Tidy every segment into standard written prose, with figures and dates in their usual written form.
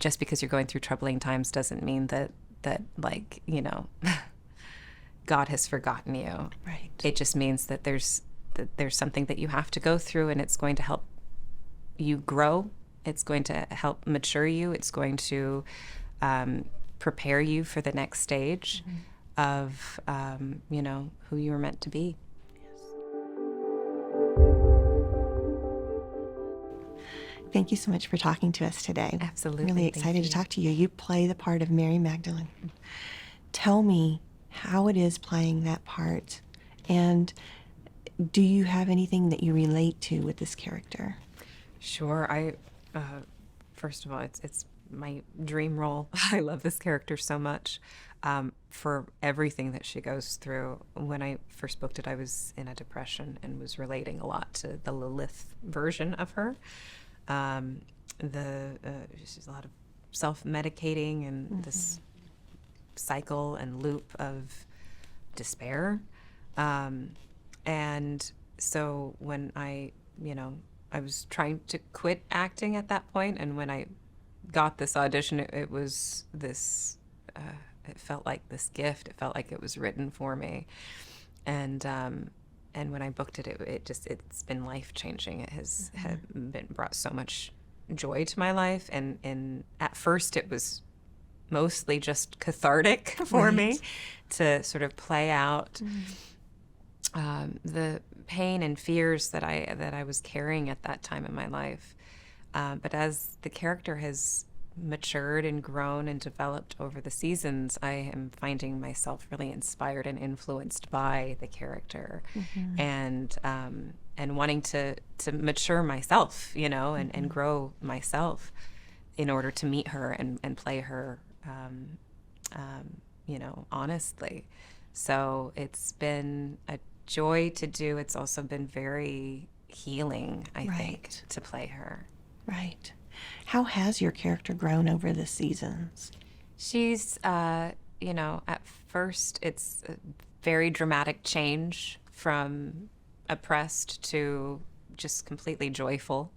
just because you're going through troubling times doesn't mean that like, God has forgotten you. Right. It just means that there's something that you have to go through, and it's going to help you grow. It's going to help mature you. It's going to prepare you for the next stage of, who you were meant to be. Thank you so much for talking to us today. Absolutely. Really excited to talk to you. You play the part of Mary Magdalene. Tell me how it is playing that part, and do you have anything that you relate to with this character? Sure. First of all, it's my dream role. I love this character so much, for everything that she goes through. When I first booked it, I was in a depression and was relating a lot to the Lilith version of her. She's a lot of self-medicating and this cycle and loop of despair. And so when I was trying to quit acting at that point, and when I got this audition, it was this, it felt like this gift. It felt like it was written for me. And when I booked it, it's been life-changing. It has brought so much joy to my life. And at first it was mostly just cathartic for me to sort of play out the pain and fears that I was carrying at that time in my life. But as the character has matured and grown and developed over the seasons, I am finding myself really inspired and influenced by the character, and wanting to mature myself, and grow myself in order to meet her and play her, honestly. So it's been a joy to do. It's also been very healing, I think, to play her. Right. How has your character grown over the seasons? She's, at first it's a very dramatic change from oppressed to just completely joyful.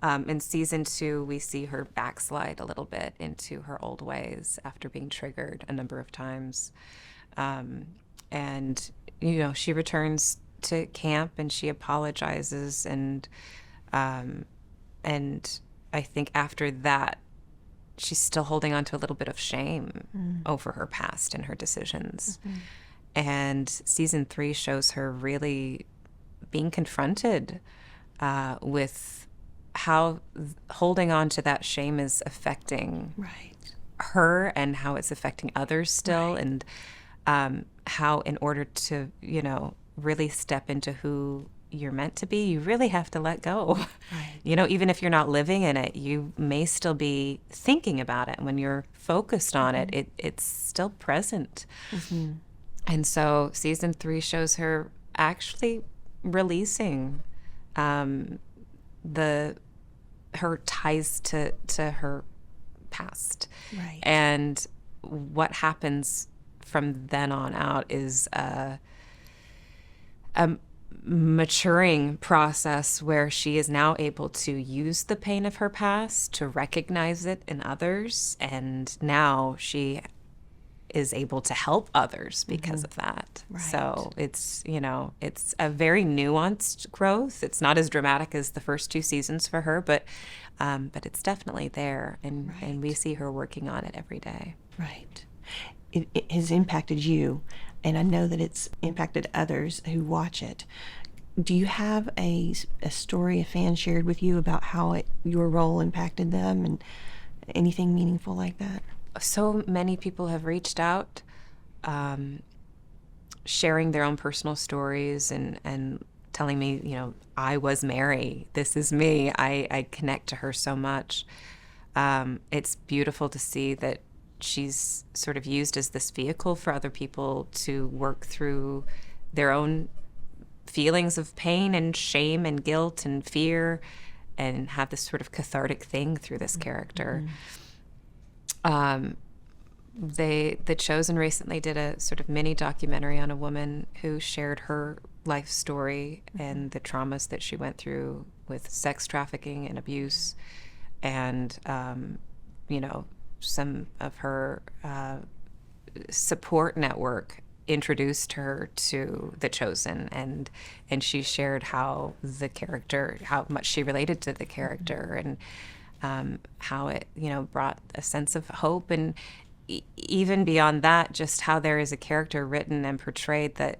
In season 2, we see her backslide a little bit into her old ways after being triggered a number of times. And, she returns to camp and she apologizes, and I think after that, she's still holding on to a little bit of shame over her past and her decisions. And season 3 shows her really being confronted with how holding on to that shame is affecting her, and how it's affecting others still, and how in order to, really step into who you're meant to be, you really have to let go. Even if you're not living in it, you may still be thinking about it. When you're focused on it, it's still present. And so season 3 shows her actually releasing her ties to her past. And what happens from then on out is a maturing process where she is now able to use the pain of her past to recognize it in others, and now she is able to help others because of that. So it's it's a very nuanced growth. It's not as dramatic as the first 2 seasons for her, but it's definitely there, and we see her working on it every day. It has impacted you, and I know that it's impacted others who watch it. Do you have a story a fan shared with you about how your role impacted them, and anything meaningful like that? So many people have reached out, sharing their own personal stories and telling me, I was Mary. This is me. I connect to her so much. It's beautiful to see that she's sort of used as this vehicle for other people to work through their own feelings of pain and shame and guilt and fear, and have this sort of cathartic thing through this character. The Chosen recently did a sort of mini documentary on a woman who shared her life story and the traumas that she went through with sex trafficking and abuse, and some of her support network introduced her to The Chosen, and she shared how much she related to the character, and how it brought a sense of hope, and even beyond that, just how there is a character written and portrayed that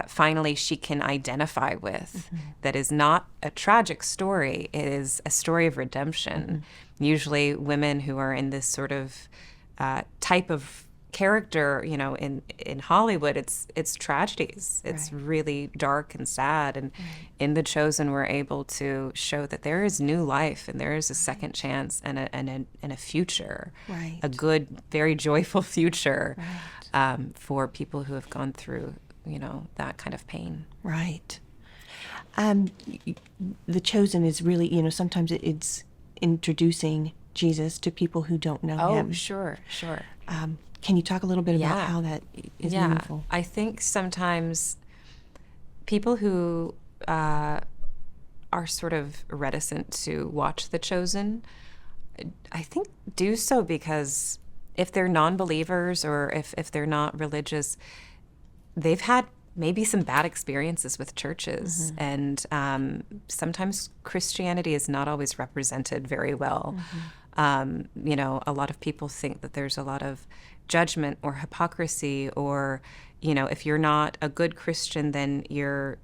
finally she can identify with, that is not a tragic story. It is a story of redemption. Usually women who are in this sort of type of character, in Hollywood, it's tragedies. It's really dark and sad. And in The Chosen, we're able to show that there is new life, and there is a second chance, and a future, a good, very joyful future for people who have gone through that kind of pain. Right. The Chosen is really, sometimes it's introducing Jesus to people who don't know him. Oh, sure. Can you talk a little bit about how that is meaningful? I think sometimes people who are sort of reticent to watch The Chosen, I think do so because if they're non-believers, or if they're not religious, they've had maybe some bad experiences with churches, and sometimes Christianity is not always represented very well. A lot of people think that there's a lot of judgment or hypocrisy, or if you're not a good Christian, then you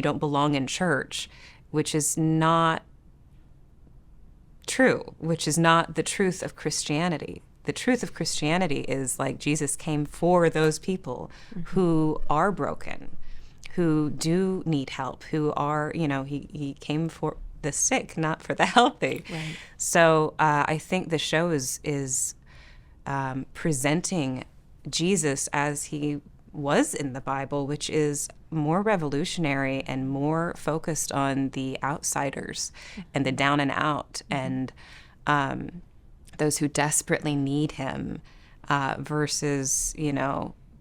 don't belong in church, which is not true, which is not the truth of Christianity. The truth of Christianity is, like, Jesus came for those people who are broken, who do need help, who are, he came for the sick, not for the healthy. Right. So I think the show is presenting Jesus as he was in the Bible, which is more revolutionary and more focused on the outsiders and the down and out, and those who desperately need him, versus,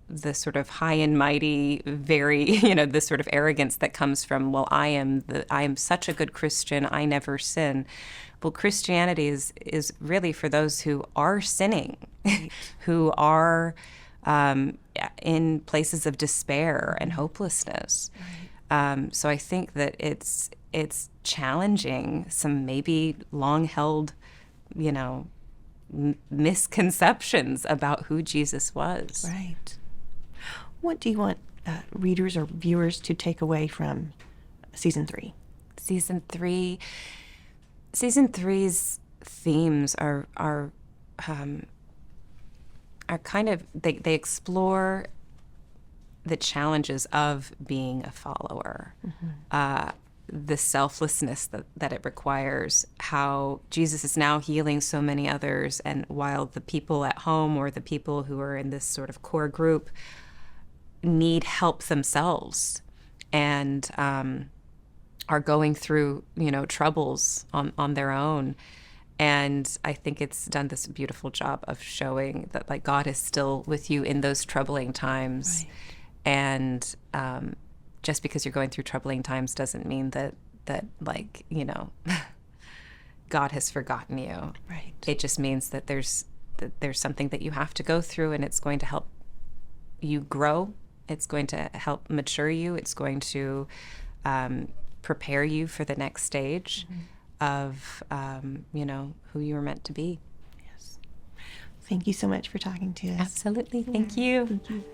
the sort of high and mighty, very, the sort of arrogance that comes from, well, I am such a good Christian, I never sin. Well, Christianity is really for those who are sinning, who are in places of despair and hopelessness. So I think that it's challenging some maybe long-held, misconceptions about who Jesus was. Right. What do you want readers or viewers to take away from season 3? Season 3's themes are kind of, they explore the challenges of being a follower, the selflessness that it requires, how Jesus is now healing so many others, and while the people at home, or the people who are in this sort of core group, need help themselves, and are going through, troubles on their own. And I think it's done this beautiful job of showing that, like, God is still with you in those troubling times. Right. And just because you're going through troubling times doesn't mean that like, God has forgotten you. Right. It just means that there's something that you have to go through, and it's going to help you grow. It's going to help mature you. It's going to prepare you for the next stage of, who you were meant to be. Yes. Thank you so much for talking to us. Absolutely. Thank you. Thank you.